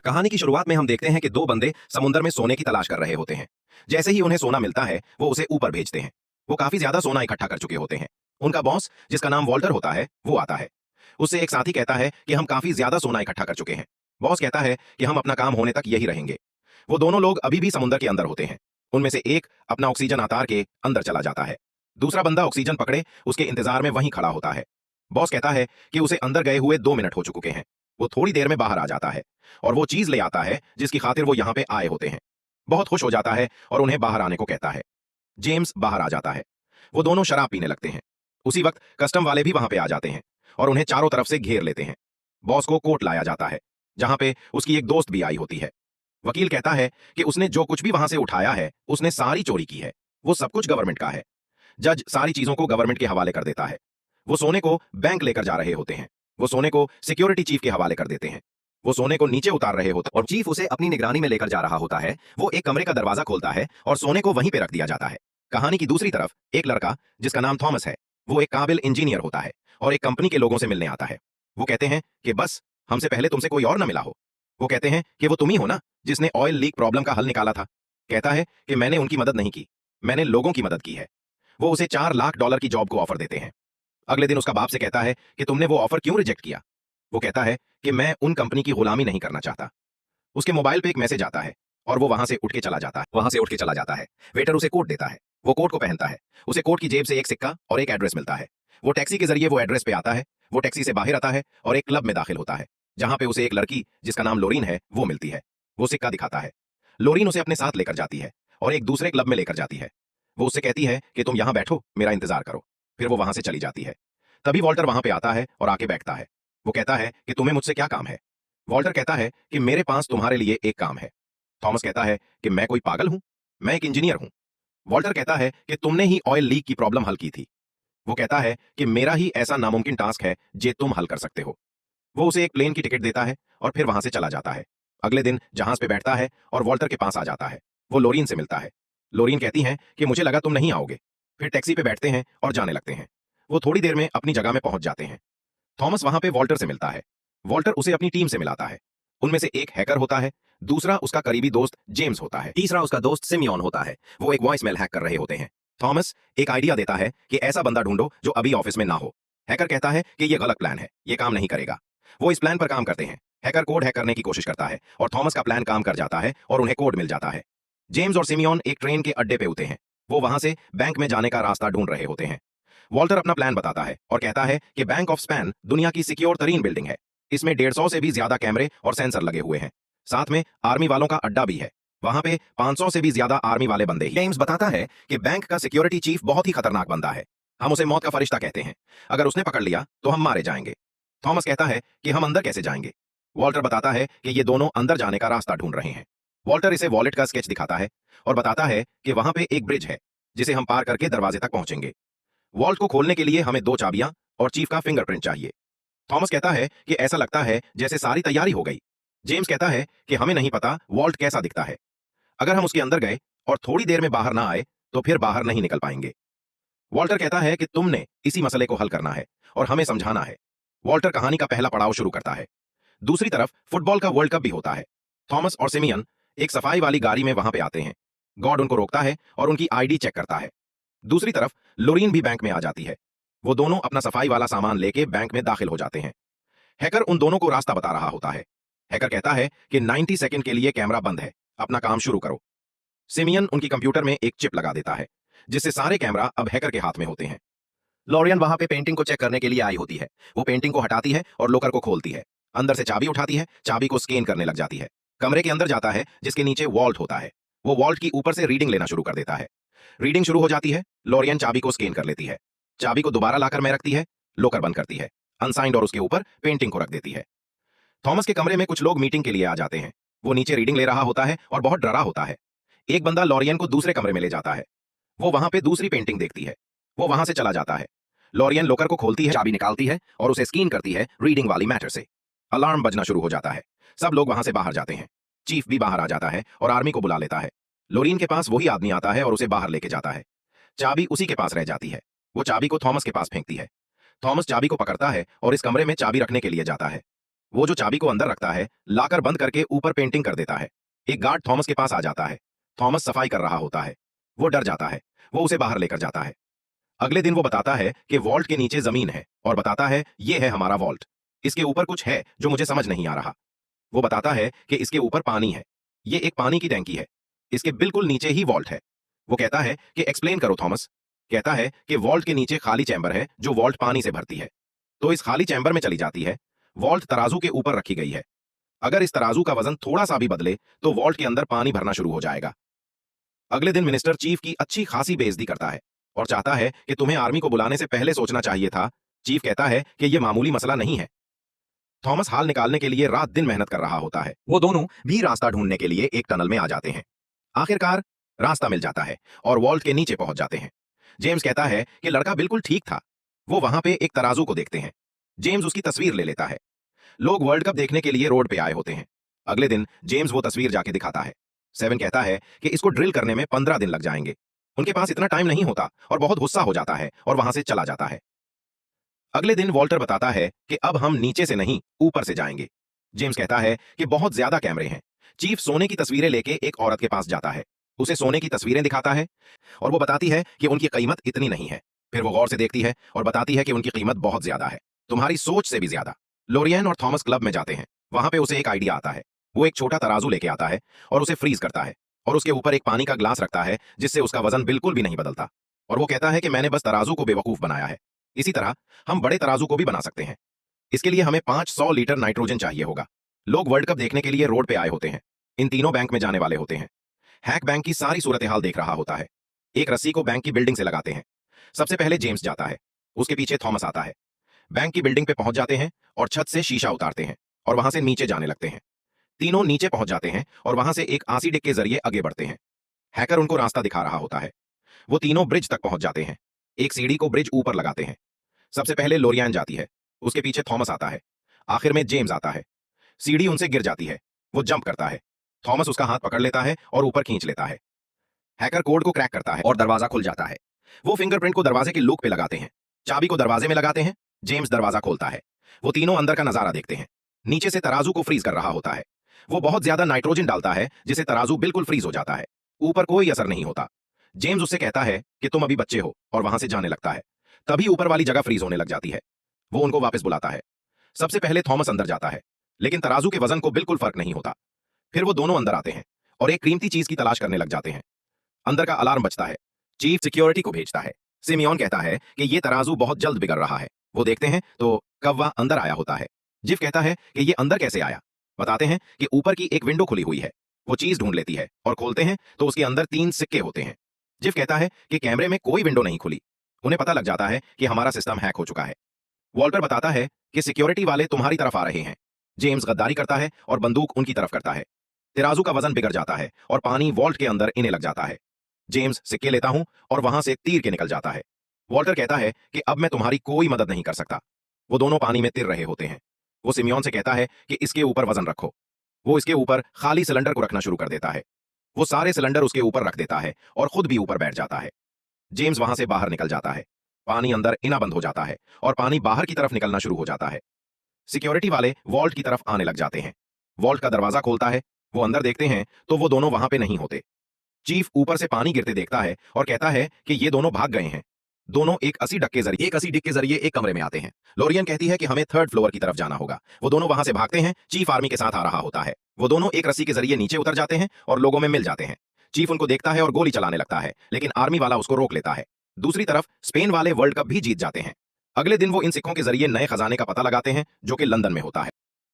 कहानी की शुरुआत में हम देखते हैं कि दो बंदे समुद्र में सोने की तलाश कर रहे होते हैं। जैसे ही उन्हें सोना मिलता है वो उसे ऊपर भेजते हैं। वो काफी ज्यादा सोना इकट्ठा कर चुके होते हैं। उनका बॉस, जिसका नाम वॉल्टर होता है, वो आता है। उससे एक साथी कहता है कि हम काफी ज्यादा सोना इकट्ठा कर चुके हैं। बॉस कहता है कि हम अपना काम होने तक यही रहेंगे। वो दोनों लोग अभी भी समुद्र के अंदर होते हैं। उनमें से एक अपना ऑक्सीजन आतार के अंदर चला जाता है। दूसरा बंदा ऑक्सीजन पकड़े उसके इंतजार में वहीं खड़ा होता है। बॉस कहता है कि उसे अंदर गए हुए 2 मिनट हो चुके हैं। वो थोड़ी देर में बाहर आ जाता है और वो चीज ले आता है जिसकी खातिर वो यहाँ पे आए होते हैं। बहुत खुश हो जाता है और उन्हें बाहर आने को कहता है। जेम्स बाहर आ जाता है। वो दोनों शराब पीने लगते हैं। उसी वक्त कस्टम वाले भी वहां पे आ जाते हैं और उन्हें चारों तरफ से घेर लेते हैं। बॉस को कोर्ट लाया जाता है, जहां पे उसकी एक दोस्त भी आई होती है। वकील कहता है कि उसने जो कुछ भी वहां से उठाया है उसने सारी चोरी की है। वो सब कुछ गवर्नमेंट का है। जज सारी चीजों को गवर्नमेंट के हवाले कर देता है। वो सोने को बैंक लेकर जा रहे होते हैं। वो सोने को सिक्योरिटी चीफ के हवाले कर देते हैं। वो सोने को नीचे उतार रहे होते और चीफ उसे अपनी निगरानी में लेकर जा रहा होता है। वो एक कमरे का दरवाजा खोलता है और सोने को वहीं पे रख दिया जाता है। कहानी की दूसरी तरफ एक लड़का, जिसका नाम थॉमस है, वो एक काबिल इंजीनियर होता है और एक कंपनी के लोगों से मिलने आता है। वो कहते हैं कि बस हमसे पहले तुमसे कोई और ना मिला हो। वो कहते हैं कि वो तुम ही हो ना जिसने ऑयल लीक प्रॉब्लम का हल निकाला था। कहता है कि मैंने उनकी मदद नहीं की, मैंने लोगों की मदद की है। वो उसे $4 लाख की जॉब को ऑफर देते हैं। अगले दिन उसका बाप से कहता है कि तुमने वो ऑफर क्यों रिजेक्ट किया। वो कहता है कि मैं उन कंपनी की गुलामी नहीं करना चाहता। उसके मोबाइल पे एक मैसेज आता है और वो वहां से उठ के चला जाता है। वेटर उसे कोट देता है। वो कोट को पहनता है। उसे कोट की जेब से एक सिक्का और एक एड्रेस मिलता है। वो टैक्सी के जरिए वो एड्रेस पे आता है। वो टैक्सी से बाहर आता है और एक क्लब में दाखिल होता है, जहां पे उसे एक लड़की, जिसका नाम लोरीन है, वो मिलती है। वो सिक्का दिखाता है। लोरीन उसे अपने साथ लेकर जाती है और एक दूसरे क्लब में लेकर जाती है। वो उससे कहती है कि तुम यहां बैठो, मेरा इंतजार करो। फिर वो वहां से चली जाती है। तभी वॉल्टर वहां पे आता है और आके बैठता है। वो कहता है कि तुम्हें मुझसे क्या काम है। वॉल्टर कहता है कि मेरे पास तुम्हारे लिए एक काम है। थॉमस कहता है कि मैं कोई पागल हूं, मैं एक इंजीनियर हूं। वॉल्टर कहता है कि तुमने ही ऑयल लीक की प्रॉब्लम हल की थी। वो कहता है कि मेरा ही ऐसा नामुमकिन टास्क है जे तुम हल कर सकते हो। वो उसे एक प्लेन की टिकट देता है और फिर वहां से चला जाता है। अगले दिन जहाज पे बैठता है और वॉल्टर के पास आ जाता है। वो लोरीन से मिलता है। लोरीन कहती है कि मुझे लगा तुम नहीं आओगे। फिर टैक्सी पे बैठते हैं और जाने लगते हैं। वो थोड़ी देर में अपनी जगह में पहुंच जाते हैं। थॉमस वहां पे वॉल्टर से मिलता है। वॉल्टर उसे अपनी टीम से मिलाता है। उनमें से एक हैकर होता है, दूसरा उसका करीबी दोस्त जेम्स होता है, तीसरा उसका दोस्त सिमियन होता है। वो एक वॉइसमेल हैक कर रहे होते हैं। थॉमस एक आइडिया देता है कि ऐसा बंदा ढूंढो जो अभी ऑफिस में ना हो। हैकर कहता है कि यह गलत प्लान है, यह काम नहीं करेगा। वो इस प्लान पर काम करते हैं। हैकर कोड हैक करने की कोशिश करता है और थॉमस का प्लान काम कर जाता है और उन्हें कोड मिल जाता है। जेम्स और सिमियन एक ट्रेन के अड्डे पे होते हैं। वो वहां से बैंक में जाने का रास्ता ढूंढ रहे होते हैं। वॉल्टर अपना प्लान बताता है और कहता है कि बैंक ऑफ स्पैन दुनिया की सिक्योर तरीन बिल्डिंग है। इसमें 150 से भी ज्यादा कैमरे और सेंसर लगे हुए हैं। साथ में आर्मी वालों का अड्डा भी है। वहां पे 500 से भी ज्यादा आर्मी वाले बंदे ही। जेम्स बताता है कि बैंक का सिक्योरिटी चीफ बहुत ही खतरनाक बंदा है। हम उसे मौत का फरिश्ता कहते हैं। अगर उसने पकड़ लिया तो हम मारे जाएंगे। थॉमस कहता है कि हम अंदर कैसे जाएंगे। वॉल्टर बताता है कि ये दोनों अंदर जाने का रास्ता ढूंढ रहे हैं। वॉल्टर इसे वॉलेट का स्केच दिखाता है और बताता है कि वहां पे एक ब्रिज है जिसे हम पार करके दरवाजे तक पहुंचेंगे। वॉल्ट को खोलने के लिए हमें 2 चाबियां और चीफ का फिंगरप्रिंट चाहिए। थॉमस कहता है कि ऐसा लगता है जैसे सारी तैयारी हो गई। जेम्स कहता है कि हमें नहीं पता वॉल्ट कैसा दिखता है। अगर हम उसके अंदर गए और थोड़ी देर में बाहर ना आए तो फिर बाहर नहीं निकल पाएंगे। वॉल्टर कहता है कि तुमने इसी मसले को हल करना है और हमें समझाना है। वॉल्टर कहानी का पहला पड़ाव शुरू करता है। दूसरी तरफ फुटबॉल का वर्ल्ड कप भी होता है। थॉमस और सिमियन एक सफाई वाली गाड़ी में वहां पे आते हैं। गॉड उनको रोकता है और उनकी आईडी चेक करता है। दूसरी तरफ लोरीन भी बैंक में आ जाती है। वो दोनों अपना सफाई वाला सामान लेके बैंक में दाखिल हो जाते हैं। हैकर उन दोनों को रास्ता बता रहा होता है। हैकर कहता है कि 90 सेकंड के लिए कैमरा बंद है, अपना काम शुरू करो। सिमियन उनकी कंप्यूटर में एक चिप लगा देता है जिससे सारे कैमरा अब हैकर के हाथ में होते हैं। लॉरियन वहां पे पेंटिंग को चेक करने के लिए आई होती है। वो पेंटिंग को हटाती है और लोकर को खोलती है। अंदर से चाबी उठाती है, चाबी को स्कैन करने लग जाती है। कमरे के अंदर जाता है जिसके नीचे वॉल्ट होता है। वो वॉल्ट की ऊपर से रीडिंग लेना शुरू कर देता है। रीडिंग शुरू हो जाती है। लॉरियन चाबी को स्कैन कर लेती है। चाबी को दोबारा लाकर में रखती है। लोकर बंद करती है। अनसाइंड और उसके ऊपर पेंटिंग को रख देती है। थॉमस के कमरे में कुछ लोग मीटिंग के लिए आ जाते हैं। वो नीचे रीडिंग ले रहा होता है और बहुत डरा होता है। एक बंदा लॉरियन को दूसरे कमरे में ले जाता है। वो वहां पे दूसरी पेंटिंग देखती है। वो वहां से चला जाता है। लॉरियन लोकर को खोलती है, चाबी निकालती है और उसे स्कैन करती है रीडिंग वाली मैटर से। अलार्म बजना शुरू हो जाता है। सब लोग वहां से बाहर जाते हैं। चीफ भी बाहर आ जाता है और आर्मी को बुला लेता है। लोरीन के पास वही आदमी आता है और उसे बाहर लेके जाता है। चाबी उसी के पास रह जाती है। वो चाबी को थॉमस के पास फेंकती है। थॉमस चाबी को पकड़ता है और इस कमरे में चाबी रखने के लिए जाता है। वो जो चाबी को अंदर रखता है लाकर बंद करके ऊपर पेंटिंग कर देता है। एक गार्ड थॉमस के पास आ जाता है। थॉमस सफाई कर रहा होता है। वो डर जाता है। वो उसे बाहर लेकर जाता है। अगले दिन वो बताता है कि वॉल्ट के नीचे जमीन है और बताता है ये है हमारा वॉल्ट। इसके ऊपर कुछ है जो मुझे समझ नहीं आ रहा। वो बताता है कि इसके ऊपर पानी है। ये एक पानी की टैंकी है। इसके बिल्कुल नीचे ही वॉल्ट है। वो कहता है कि एक्सप्लेन करो थॉमस। कहता है कि वॉल्ट के नीचे खाली चैम्बर है जो वॉल्ट पानी से भरती है। तो इस खाली चैम्बर में चली जाती है। वॉल्ट तराजू के ऊपर रखी गई है। अगर इस तराजू का वजन थोड़ा सा भी बदले तो वॉल्ट के अंदर पानी भरना शुरू हो जाएगा। अगले दिन मिनिस्टर चीफ की अच्छी खासी बेइज्जती करता है और चाहता है कि तुम्हें आर्मी को बुलाने से पहले सोचना चाहिए था। चीफ कहता है कि यह मामूली मसला नहीं है। थॉमस हाल निकालने के लिए रात दिन मेहनत कर रहा होता है। वो दोनों भी रास्ता ढूंढने के लिए एक टनल में आ जाते हैं। आखिरकार रास्ता मिल जाता है और वॉल्ट के नीचे पहुंच जाते हैं। जेम्स कहता है कि लड़का बिल्कुल ठीक था। वो वहां पे एक तराजू को देखते हैं। जेम्स उसकी तस्वीर ले लेता है। लोग वर्ल्ड कप देखने के लिए रोड पे आए होते हैं। अगले दिन जेम्स वो तस्वीर जाके दिखाता है। सेवन कहता है कि इसको ड्रिल करने में 15 दिन लग जाएंगे। उनके पास इतना टाइम नहीं होता और बहुत गुस्सा हो जाता है और वहां से चला जाता है। अगले दिन वॉल्टर बताता है कि अब हम नीचे से नहीं ऊपर से जाएंगे। जेम्स कहता है कि बहुत ज्यादा कैमरे हैं। चीफ सोने की तस्वीरें लेके एक औरत के पास जाता है। उसे सोने की तस्वीरें दिखाता है और वो बताती है कि उनकी कीमत इतनी नहीं है। फिर वो गौर से देखती है और बताती है कि उनकी कीमत बहुत ज्यादा है, तुम्हारी सोच से भी ज्यादा। लोरियन और थॉमस क्लब में जाते हैं। वहां पे उसे एक आइडिया आता है। वो एक छोटा तराजू लेके आता है और उसे फ्रीज करता है और उसके ऊपर एक पानी का ग्लास रखता है जिससे उसका वजन बिल्कुल भी नहीं बदलता। और वो कहता है कि मैंने बस तराजू को बेवकूफ बनाया है। इसी तरह हम बड़े तराजू को भी बना सकते हैं। इसके लिए हमें 500 लीटर नाइट्रोजन चाहिए होगा। लोग वर्ल्ड कप देखने के लिए रोड पे आए होते हैं। इन तीनों बैंक में जाने वाले होते हैं। हैक बैंक की सारी सूरत हाल देख रहा होता है। एक रस्सी को बैंक की बिल्डिंग से लगाते हैं। सबसे पहले जेम्स जाता है। उसके पीछे थॉमस आता है। बैंक की बिल्डिंग पे पहुंच जाते हैं और छत से शीशा उतारते हैं और वहां से नीचे जाने लगते हैं। तीनों नीचे पहुंच जाते हैं और वहां से एक आसी डिक के जरिए आगे बढ़ते हैं। हैकर उनको रास्ता दिखा रहा होता है। वो तीनों ब्रिज तक पहुंच जाते हैं। एक सीढ़ी को ब्रिज ऊपर लगाते हैं। सबसे पहले लोरियन जाती है। उसके पीछे थॉमस आता है। आखिर में जेम्स आता है। सीढ़ी उनसे गिर जाती है। वो जंप करता है। थॉमस उसका हाथ पकड़ लेता है और ऊपर खींच लेता है। हैकर कोड को क्रैक करता है और दरवाजा खुल जाता है। वो फिंगरप्रिंट को दरवाजे के लूक पे लगाते हैं। चाबी को दरवाजे में लगाते हैं। जेम्स दरवाजा खोलता है। वो तीनों अंदर का नजारा देखते हैं। नीचे से तराजू को फ्रीज कर रहा होता है। वो बहुत ज्यादा नाइट्रोजन डालता है जिससे तराजू बिल्कुल फ्रीज हो जाता है। ऊपर कोई असर नहीं होता। जेम्स उससे कहता है कि तुम अभी बच्चे हो और वहां से जाने लगता है। तभी ऊपर वाली जगह फ्रीज होने लग जाती है। वो उनको वापस बुलाता है। सबसे पहले थॉमस अंदर जाता है लेकिन तराजू के वजन को बिल्कुल फर्क नहीं होता। फिर वो दोनों अंदर आते हैं और एक कीमती चीज की तलाश करने लग जाते हैं। अंदर का अलार्म बजता है। चीफ सिक्योरिटी को भेजता है। सिमियोन कहता है कि ये तराजू बहुत जल्द बिगड़ रहा है। वो देखते हैं तो कौवा अंदर आया होता है। जिफ कहता है कि ये अंदर कैसे आया। बताते हैं कि ऊपर की एक विंडो खुली हुई है। वो चीज ढूंढ लेती है और खोलते हैं तो उसके अंदर 3 सिक्के होते हैं। जिफ कहता है कि कैमरे में कोई विंडो नहीं खुली। उन्हें पता लग जाता है कि हमारा सिस्टम हैक हो चुका है। वॉल्टर बताता है कि सिक्योरिटी वाले तुम्हारी तरफ आ रहे हैं। जेम्स गद्दारी करता है और बंदूक उनकी तरफ करता है। तराजू का वजन बिगड़ जाता है और पानी वॉल्ट के अंदर इन्हें लग जाता है। जेम्स सिक्के लेता हूं और वहां से तीर के निकल जाता है। वॉल्टर कहता है कि अब मैं तुम्हारी कोई मदद नहीं कर सकता। वो दोनों पानी में तिर रहे होते हैं। वो सिमियोन से कहता है कि इसके ऊपर वजन रखो। वो इसके ऊपर खाली सिलेंडर को रखना शुरू कर देता है। वो सारे सिलेंडर उसके ऊपर रख देता है और खुद भी ऊपर बैठ जाता है। जेम्स वहां से बाहर निकल जाता है। पानी अंदर इना बंद हो जाता है और पानी बाहर की तरफ निकलना शुरू हो जाता है। सिक्योरिटी वाले वॉल्ट की तरफ आने लग जाते हैं। वॉल्ट का दरवाजा खोलता है। वो अंदर देखते हैं तो वो दोनों वहां पे नहीं होते। चीफ ऊपर से पानी गिरते देखता है और कहता है कि ये दोनों भाग गए हैं। दोनों एक 80 डिक के जरिए एक कमरे में आते हैं। लोरियन कहती है कि हमें 3rd फ्लोर की तरफ जाना होगा। वो दोनों वहां से भागते हैं। चीफ आर्मी के साथ आ रहा होता है। वो दोनों एक रस्सी के जरिए नीचे उतर जाते हैं और लोगों में मिल जाते हैं। चीफ उनको देखता है और गोली चलाने लगता है लेकिन आर्मी वाला उसको रोक लेता है। दूसरी तरफ स्पेन वाले वर्ल्ड कप भी जीत जाते हैं। अगले दिन वो इन सिक्कों के जरिए नए खजाने का पता लगाते हैं जो कि लंदन में होता है।